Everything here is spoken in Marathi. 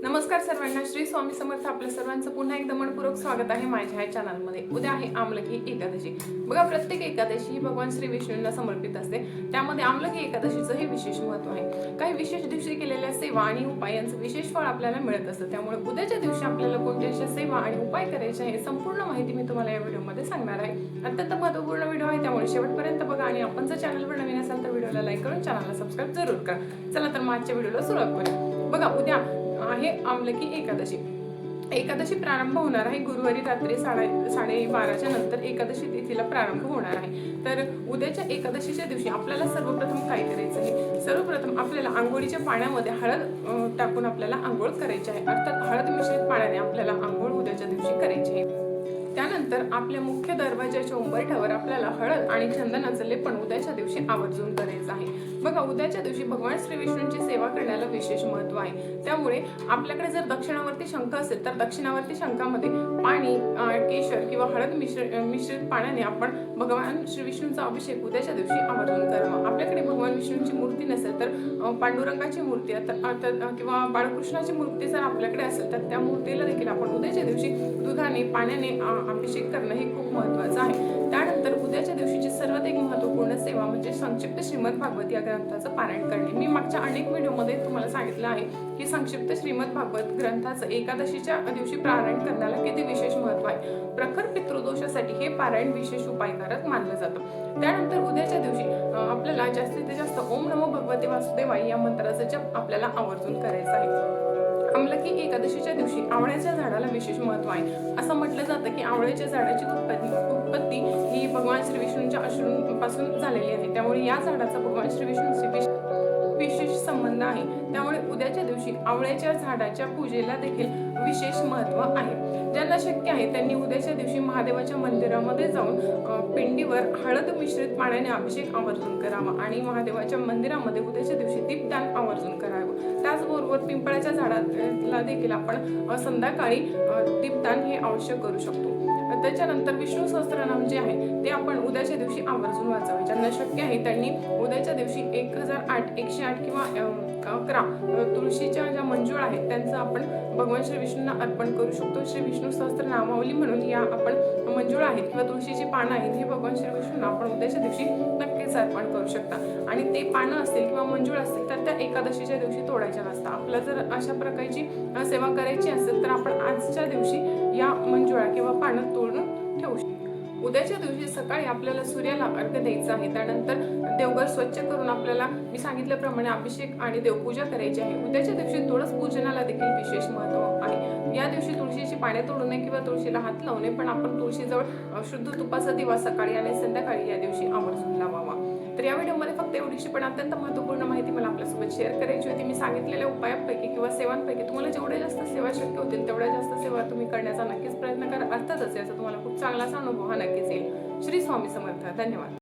नमस्कार सर्वांना, श्री स्वामी समर्थ. आपल्या सर्वांचं पुन्हा एकदा मनपूर्वक स्वागत आहे माझ्या या चॅनलमध्ये. उद्या आहे आमलकी एकादशी. बघा, प्रत्येक एकादशी ही भगवान श्री विष्णूंना समर्पित असते. त्यामध्ये आमलकी एकादशीचं हे विशेष महत्त्व आहे. काही विशेष दिवशी केलेल्या सेवा आणि उपायांचं विशेष फळ आपल्याला मिळत असतं. त्यामुळे उद्याच्या दिवशी आपल्याला कोणत्या अशा सेवा आणि उपाय करायचे आहे संपूर्ण माहिती मी तुम्हाला या व्हिडिओमध्ये सांगणार आहे. अत्यंत महत्त्वपूर्ण व्हिडिओ आहे, त्यामुळे शेवटपर्यंत बघा. आणि आपण जर चॅनलवर नवीन असाल तर व्हिडिओला लाईक करून चॅनलला सबस्क्राईब जरूर करा. चला तर आजच्या व्हिडिओला सुरुवात करूया. बघा, उद्या आहे आमलकी एकादशी. एकादशी प्रारंभ होणार आहे गुरुवारी रात्री 12:30च्या नंतर एकादशी तिथीला प्रारंभ होणार आहे. तर उद्याच्या एकादशीच्या दिवशी आपल्याला सर्वप्रथम काय करायचं आहे? सर्वप्रथम आपल्याला आंघोळीच्या पाण्यामध्ये हळद टाकून आपल्याला आंघोळ करायची आहे. अर्थात हळद मिश्रित पाण्याने आपल्याला आंघोळ उद्याच्या दिवशी करायची आहे. त्यानंतर आपल्या मुख्य दरवाजाच्या उंबरठ्यावर आपल्याला हळद आणि चंदनाचं लेपन उद्याच्या दिवशी आवर्जून करायचं आहे. बघा, उद्याच्या दिवशी भगवान श्री विष्णूंची सेवा करण्याला विशेष महत्त्व आहे. त्यामुळे आपल्याकडे जर दक्षिणावर्ती शंख असेल तर दक्षिणावर्ती शंखामध्ये पाणी, केशर किंवा हळद मिश्रित पाण्याने आपण भगवान श्री विष्णूंचा अभिषेक उद्याच्या दिवशी आवर्जून करावा. आपल्याकडे भगवान विष्णूंची मूर्ती नसेल तर पांडुरंगाची मूर्ती किंवा बाळकृष्णाची मूर्ती जर आपल्याकडे असेल तर त्या मूर्तीला देखील आपण उद्याच्या दिवशी दुधाने, पाण्याने अभिषेक करणं हे खूप महत्त्वाचं आहे. त्यानंतर उद्याच्या दिवशीची सर्वात एक महत्त्वपूर्ण सेवा म्हणजे संक्षिप्त श्रीमद भागवत या ग्रंथाचं पारायण करणे. मी मागच्या अनेक व्हिडिओमध्ये तुम्हाला सांगितलं आहे की संक्षिप्त श्रीमद भागवत ग्रंथाचं एकादशीच्या दिवशी पारायण करण्याला किती विशेष महत्त्व आहे. प्रखर पितृदोषासाठी हे पारायण विशेष उपायकारक मानलं जातं. त्यानंतर उद्याच्या दिवशी आपल्याला जास्तीत जास्त ओम नमो भगवते वासुदेवाय या मंत्राचा जप आपल्याला आवर्जून करायचा आहे. आमलकी एकादशीच्या दिवशी आवळ्याच्या झाडाला विशेष महत्त्व आहे. असं म्हटलं जातं की आवळ्याच्या झाडाची उत्पत्ती ही भगवान श्री विष्णूंच्या अश्रूंपासून झालेली आहे. त्यामुळे या झाडाचा भगवान श्री विष्णूंशी विशेष संबंध आहे. त्यामुळे उद्याच्या दिवशी आवळ्याच्या झाडाच्या पूजेला देखील विशेष महत्त्व आहे. ज्यांना शक्य आहे त्यांनी उद्याच्या दिवशी महादेवाच्या मंदिरामध्ये जाऊन पिंडीवर हळद मिश्रित पाण्याने अभिषेक आवर्जून करावा आणि महादेवाच्या मंदिरामध्ये उद्याच्या दिवशी दीपदान आवर्जून करावं. त्याचबरोबर पिंपळाच्या झाडाला देखील आपण संध्याकाळी दीपदान हे अवश्य करू शकतो. त्याच्यानंतर विष्णू सहस्त्रनाम जे आहे ते आपण उद्याच्या दिवशी आवर्जून वाचावे. ज्यांना शक्य आहे त्यांनी उद्याच्या दिवशी 1008, 108 किंवा 11 तुळशीच्या ज्या मंजूळ आहेत त्यांचं आपण भगवान श्री विष्णूंना अर्पण करू शकतो. श्री विष्णू सहस्त्रनामावली म्हणून या आपण मंजूळ आहेत किंवा तुळशीची पानं आहेत हे भगवान श्री विष्णूंना आपण उद्याच्या दिवशी नक्कीच अर्पण करू शकता. आणि ते पानं असतील किंवा मंजूळ असतील तर त्या एकादशीच्या दिवशी तोडायच्या नसतात. आपल्याला जर अशा प्रकारची सेवा करायची असेल तर आपण आजच्या दिवशी या मंजुळा किंवा पानं तोडून ठेवू शकतो. उद्याच्या दिवशी सकाळी आपल्याला सूर्याला अर्घ्य द्यायचा आहे. त्यानंतर देवघर स्वच्छ करून आपल्याला मी सांगितल्याप्रमाणे अभिषेक आणि देवपूजा करायची आहे. उद्याच्या दिवशी तुळस पूजनाला देखील विशेष महत्त्व आहे. या दिवशी तुळशीची पाने तोडू नये किंवा तुळशीला हात लावू नये, पण आपण तुळशीजवळ शुद्ध तुपाचा दिवा सकाळी आणि संध्याकाळी या दिवशी आवर्जून लावावा. तर या व्हिडिओमध्ये फक्त एवढीशी पण अत्यंत महत्त्वपूर्ण माहिती मला आपल्यासोबत शेअर करायची होती. मी सांगितलेल्या उपायांपैकी किंवा सेवांपैकी तुम्हाला जेवढ्या जास्त सेवा शक्य होतील तेवढ्या जास्त सेवा तुम्ही करण्याचा नक्कीच प्रयत्न करा. अर्थातच याचा तुम्हाला खूप चांगलाच अनुभव हा नक्कीच येईल. श्री स्वामी समर्थ. धन्यवाद.